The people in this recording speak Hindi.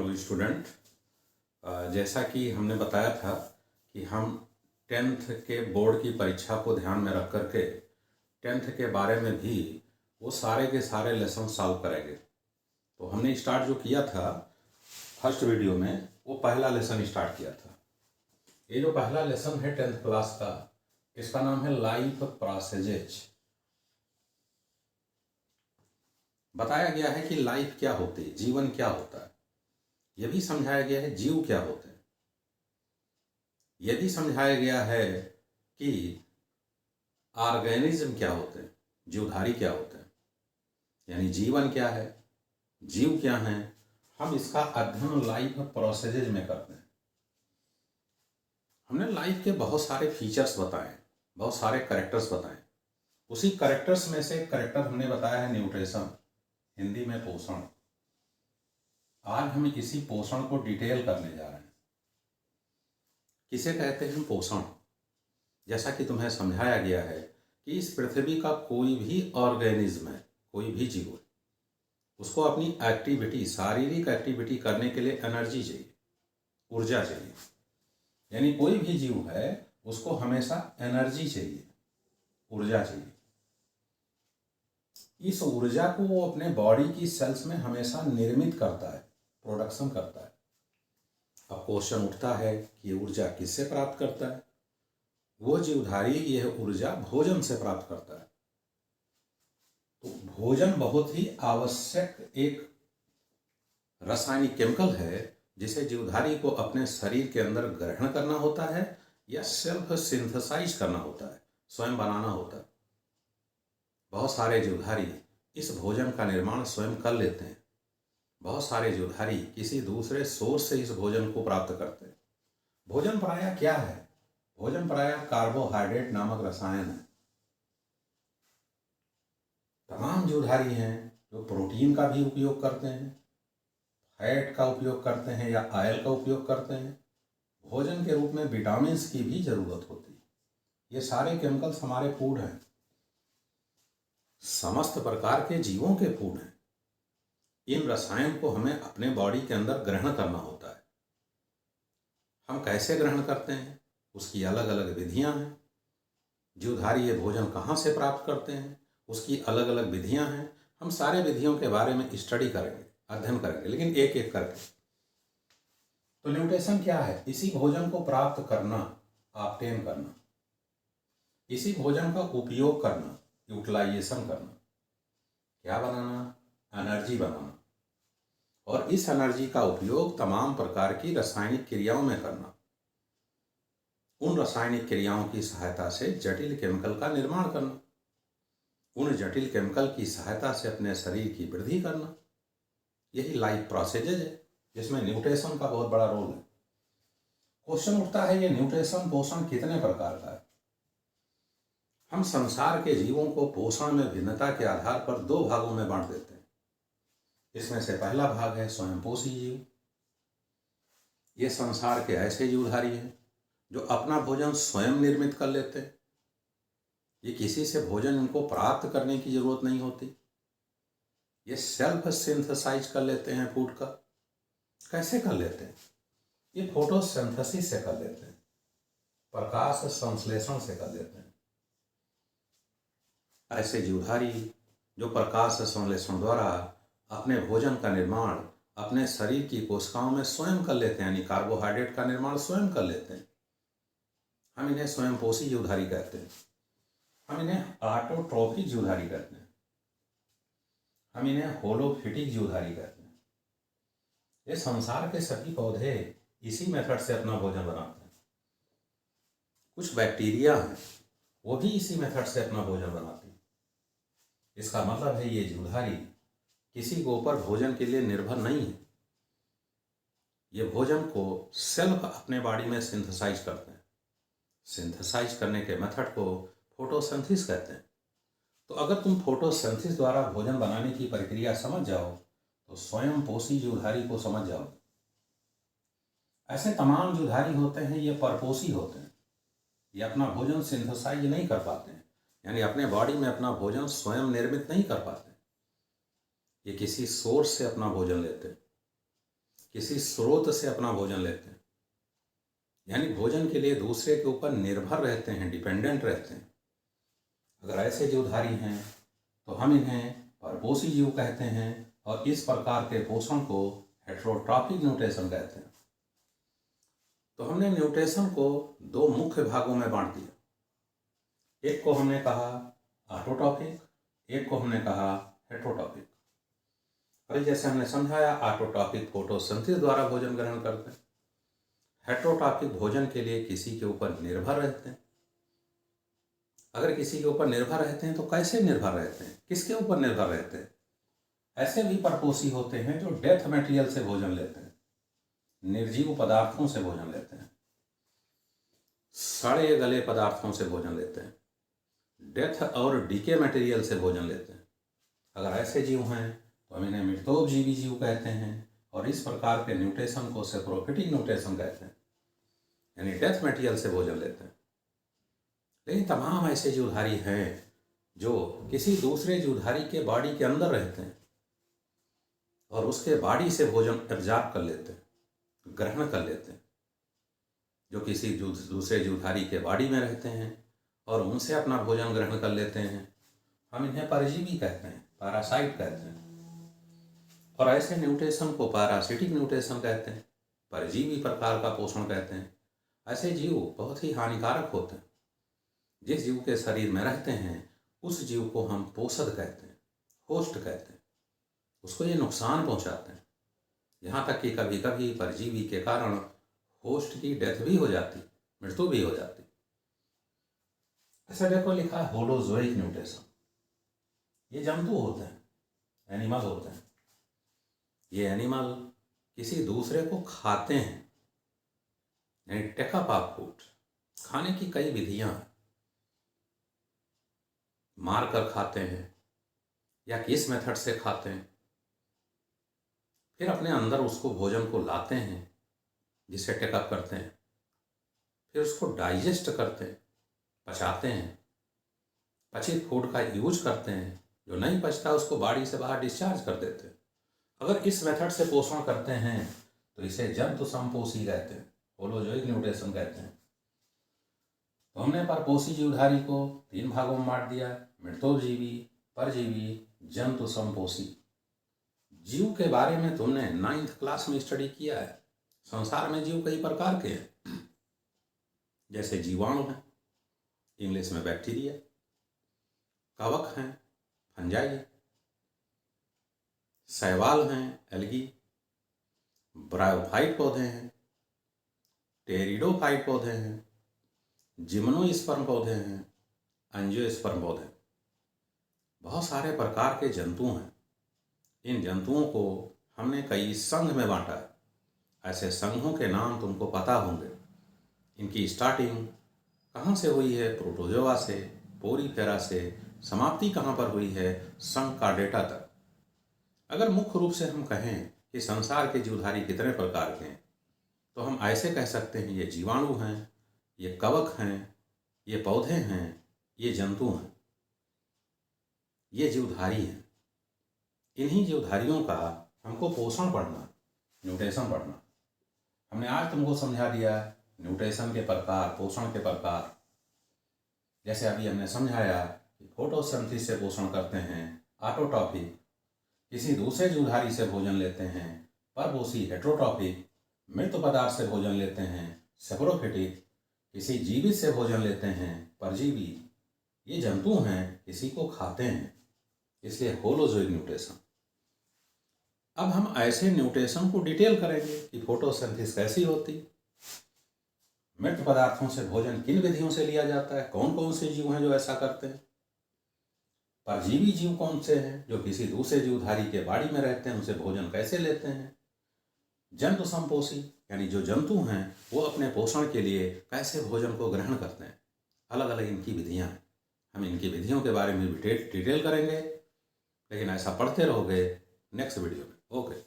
Hello student. जैसा कि हमने बताया था कि हम 10th के बोर्ड की परीक्षा को ध्यान में रख करके 10th के बारे में भी वो सारे के सारे लेसन सॉल्व करेंगे। तो हमने स्टार्ट जो किया था फर्स्ट वीडियो में, वो पहला लेसन स्टार्ट किया था। ये जो पहला लेसन है 10th क्लास का, इसका नाम है लाइफ प्रोसेजेज। बताया गया है कि लाइफ क्या होती है, जीवन क्या होता है। यह भी समझाया गया है जीव क्या होते हैं। यह भी समझाया गया है कि ऑर्गेनिज्म क्या होते हैं, जीवधारी क्या होते हैं, यानी जीवन क्या है, जीव क्या है। हम इसका अध्ययन लाइफ प्रोसेजेज में करते हैं। हमने लाइफ के बहुत सारे फीचर्स बताए, बहुत सारे कैरेक्टर्स बताए। उसी कैरेक्टर्स में से एक कैरेक्टर हमने बताया है न्यूट्रिशन, हिंदी में पोषण। आज हम इसी पोषण को डिटेल करने जा रहे हैं। किसे कहते हैं पोषण? जैसा कि तुम्हें समझाया गया है कि इस पृथ्वी का कोई भी ऑर्गेनिज्म है, कोई भी जीव है, उसको अपनी एक्टिविटी, शारीरिक एक्टिविटी करने के लिए एनर्जी चाहिए, ऊर्जा चाहिए। यानी कोई भी जीव है उसको हमेशा एनर्जी चाहिए, ऊर्जा चाहिए। इस ऊर्जा को वो अपने बॉडी की सेल्स में हमेशा निर्मित करता है, प्रोडक्शन करता है। अब क्वेश्चन उठता है कि ये ऊर्जा किससे प्राप्त करता है? वो जीवधारी यह ऊर्जा भोजन से प्राप्त करता है। तो भोजन बहुत ही आवश्यक एक रासायनिक केमिकल है जिसे जीवधारी को अपने शरीर के अंदर ग्रहण करना होता है या सेल्फ सिंथेसाइज करना होता है, स्वयं बनाना होता है। बहुत सारे जीवधारी इस भोजन का निर्माण स्वयं कर लेते हैं। बहुत सारे जीवधारी किसी दूसरे सोर्स से इस भोजन को प्राप्त करते हैं। भोजन प्रायः क्या है? भोजन प्रायः कार्बोहाइड्रेट नामक रसायन है। तमाम जीवधारी हैं जो प्रोटीन का भी उपयोग करते हैं, फैट का उपयोग करते हैं या ऑयल का उपयोग करते हैं। भोजन के रूप में विटामिन्स की भी जरूरत होती है। ये सारे केमिकल्स हमारे फूड हैं, समस्त प्रकार के जीवों के फूड हैं। इन रसायन को हमें अपने बॉडी के अंदर ग्रहण करना होता है। हम कैसे ग्रहण करते हैं, उसकी अलग अलग विधियां हैं। जीवधारी ये भोजन कहाँ से प्राप्त करते हैं, उसकी अलग अलग विधियां हैं। हम सारे विधियों के बारे में स्टडी करेंगे, अध्ययन करेंगे, लेकिन एक एक करके। तो न्यूट्रिशन क्या है? इसी भोजन को प्राप्त करना, ऑब्टेन करना, इसी भोजन का उपयोग करना, यूटिलाइजेशन करना। क्या बनाना? एनर्जी बनाना। और इस एनर्जी का उपयोग तमाम प्रकार की रासायनिक क्रियाओं में करना। उन रासायनिक क्रियाओं की सहायता से जटिल केमिकल का निर्माण करना। उन जटिल केमिकल की सहायता से अपने शरीर की वृद्धि करना। यही लाइफ प्रोसेजेज है, जिसमें न्यूट्रिशन का बहुत बड़ा रोल है। क्वेश्चन उठता है, ये न्यूट्रिशन, पोषण कितने प्रकार का है? हम संसार के जीवों को पोषण में भिन्नता के आधार पर दो भागों में बांट देते हैं। इसमें से पहला भाग है स्वयंपोषी जीव। ये संसार के ऐसे जीवधारी हैं जो अपना भोजन स्वयं निर्मित कर लेते हैं। ये किसी से भोजन इनको प्राप्त करने की जरूरत नहीं होती। ये सेल्फ सिंथेसाइज कर लेते हैं फूड का। कैसे कर लेते हैं? ये फोटोसिंथेसिस से कर लेते हैं, प्रकाश संश्लेषण से कर लेते हैं। ऐसे जीवधारी जो प्रकाश संश्लेषण द्वारा अपने भोजन का निर्माण अपने शरीर की कोशिकाओं में स्वयं कर लेते हैं, यानी कार्बोहाइड्रेट का निर्माण स्वयं कर लेते हैं, हम इन्हें स्वयंपोषी जीवधारी कहते हैं। हम इन्हें ऑटोट्रोफिक जीवधारी कहते हैं। हम इन्हें होलोफिटिक जीवधारी कहते हैं। ये संसार के सभी पौधे इसी मेथड से अपना भोजन बनाते हैं। कुछ बैक्टीरिया हैं, वो भी इसी मेथड से अपना भोजन बनाती हैं। इसका मतलब है ये जीवधारी किसी के ऊपर भोजन के लिए निर्भर नहीं है। ये भोजन को सेल्फ अपने बॉडी में सिंथेसाइज करते हैं। सिंथेसाइज करने के मेथड को फोटोसिंथेसिस कहते हैं। तो अगर तुम फोटोसिंथेसिस द्वारा भोजन बनाने की प्रक्रिया समझ जाओ तो स्वयं पोषी जीवधारी को समझ जाओ। ऐसे तमाम जीवधारी होते हैं, ये परपोषी होते हैं। ये अपना भोजन सिंथेसाइज नहीं कर पाते हैं, यानी अपने बॉडी में अपना भोजन स्वयं निर्मित नहीं कर पाते। ये किसी सोर्स से अपना भोजन लेते हैं। किसी स्रोत से अपना भोजन लेते हैं, यानी भोजन के लिए दूसरे के ऊपर निर्भर रहते हैं, डिपेंडेंट रहते हैं। अगर ऐसे जीवधारी हैं तो हम इन्हें परपोषी जीव कहते हैं और इस प्रकार के पोषण को हेटेरोट्रॉफिक न्यूट्रिशन कहते हैं। तो हमने न्यूट्रिशन को दो मुख्य भागों में बांट दिया। एक को हमने कहा ऑटोट्रॉफिक, एक को हमने कहा हेटेरोट्रॉफिक। अभी जैसे हमने समझाया, ऑटोट्रॉफिक फोटोसिंथेसिस द्वारा भोजन ग्रहण करते हैं, हेटेरोट्रॉफिक भोजन के लिए किसी के ऊपर निर्भर रहते हैं। अगर किसी के ऊपर निर्भर रहते हैं तो कैसे निर्भर रहते हैं, किसके ऊपर निर्भर रहते हैं? ऐसे भी परपोषी होते हैं जो डेथ मटेरियल से भोजन लेते हैं, निर्जीव पदार्थों से भोजन लेते हैं, सड़े गले पदार्थों से भोजन लेते हैं, डेथ और डीके मटेरियल से भोजन लेते हैं। अगर ऐसे जीव हैं तो हम इन्हें मृतोपजीवी जीव कहते हैं और इस प्रकार के न्यूट्रिशन को सेप्रोफिटिक न्यूट्रिशन कहते हैं, यानी डेथ मटेरियल से भोजन लेते हैं। लेकिन तमाम ऐसे जीवधारी हैं जो किसी दूसरे जीवधारी के बॉडी के अंदर रहते हैं और उसके बॉडी से भोजन एब्जॉर्ब कर लेते हैं, ग्रहण कर लेते हैं, जो किसी दूसरे जीवधारी के बॉडी में रहते हैं और उनसे अपना भोजन ग्रहण कर लेते हैं। हम इन्हें परजीवी कहते हैं, पैरासाइट कहते हैं। और ऐसे न्यूट्रिशन को पैरासिटिक न्यूट्रिशन कहते हैं, परजीवी प्रकार का पोषण कहते हैं। ऐसे जीव बहुत ही हानिकारक होते हैं। जिस जीव के शरीर में रहते हैं उस जीव को हम पोषक कहते हैं, होस्ट कहते हैं। उसको ये नुकसान पहुंचाते हैं, यहाँ तक कि कभी कभी परजीवी के कारण होस्ट की डेथ भी हो जाती, मृत्यु भी हो जाती। ऐसा देखो लिखा है होलोजोइक न्यूट्रिशन। ये जंतु होते हैं, एनिमल होते हैं। ये एनिमल किसी दूसरे को खाते हैं, यानी टेक अप ऑफ फूड। खाने की कई विधियां हैं, मार कर खाते हैं या किस मेथड से खाते हैं, फिर अपने अंदर उसको भोजन को लाते हैं जिसे टेकअप करते हैं, फिर उसको डाइजेस्ट करते हैं, पचाते हैं, पचित फूड का यूज करते हैं, जो नहीं पचता उसको बॉडी से बाहर डिस्चार्ज कर देते हैं। अगर इस मेथड से पोषण करते हैं तो इसे जंतु संपोषी कहते हैं, होलोजोइक न्यूट्रिशन कहते हैं। तो हमने परपोषी जीवधारी को तीन भागों में बांट दिया, मृतोपजीवी, परजीवी, जंतु संपोषी। जीव के बारे में तुमने 9th क्लास में स्टडी किया है। संसार में जीव कई प्रकार के हैं, जैसे जीवाणु हैं, इंग्लिश में बैक्टीरिया, कवक हैं, फंजाई, शैवाल हैं, एल्गी, ब्रायोफाइट पौधे हैं, टेरिडोफाइट पौधे हैं, जिम्नोस्पर्म पौधे हैं, एंजियोस्पर्म पौधे। बहुत सारे प्रकार के जंतु हैं। इन जंतुओं को हमने कई संघ में बांटा है। ऐसे संघों के नाम तुमको पता होंगे। इनकी स्टार्टिंग कहाँ से हुई है? प्रोटोजोआ से, पोरीफेरा से। समाप्ति कहाँ पर हुई है? संघ कार्डेटा तक। अगर मुख्य रूप से हम कहें कि संसार के जीवधारी कितने प्रकार के हैं, तो हम ऐसे कह सकते हैं, ये जीवाणु हैं, ये कवक हैं, ये पौधे हैं, ये जंतु हैं, ये जीवधारी हैं। इन्हीं जीवधारियों का हमको पोषण पढ़ना, न्यूट्रिशन पढ़ना। हमने आज तुमको समझा दिया न्यूट्रिशन के प्रकार, पोषण के प्रकार। जैसे अभी हमने समझाया कि फोटोसिंथेसिस से पोषण करते हैं ऑटोट्रॉफिक, किसी दूसरे जीवधारी से भोजन लेते हैं परपोषी हेटेरोट्रॉफिक, मृत पदार्थ से भोजन लेते हैं सेप्रोफिटिक, किसी जीवित से भोजन लेते हैं परजीवी। ये जंतु हैं, किसी को खाते हैं, इसलिए होलोजोइक न्यूट्रिशन। अब हम ऐसे न्यूट्रिशन को डिटेल करेंगे कि फोटोसिंथेसिस कैसी होती, मृत पदार्थों से भोजन किन विधियों से लिया जाता है, कौन कौन से जीव हैं जो ऐसा करते हैं, परजीवी जीव कौन से हैं जो किसी दूसरे जीवधारी के बॉडी में रहते हैं, उनसे भोजन कैसे लेते हैं, जंतु संपोषी यानी जो जंतु हैं वो अपने पोषण के लिए कैसे भोजन को ग्रहण करते हैं। अलग अलग इनकी विधियां हैं। हम इनकी विधियों के बारे में भी डिटेल करेंगे, लेकिन ऐसा पढ़ते रहोगे नेक्स्ट वीडियो में। ओके।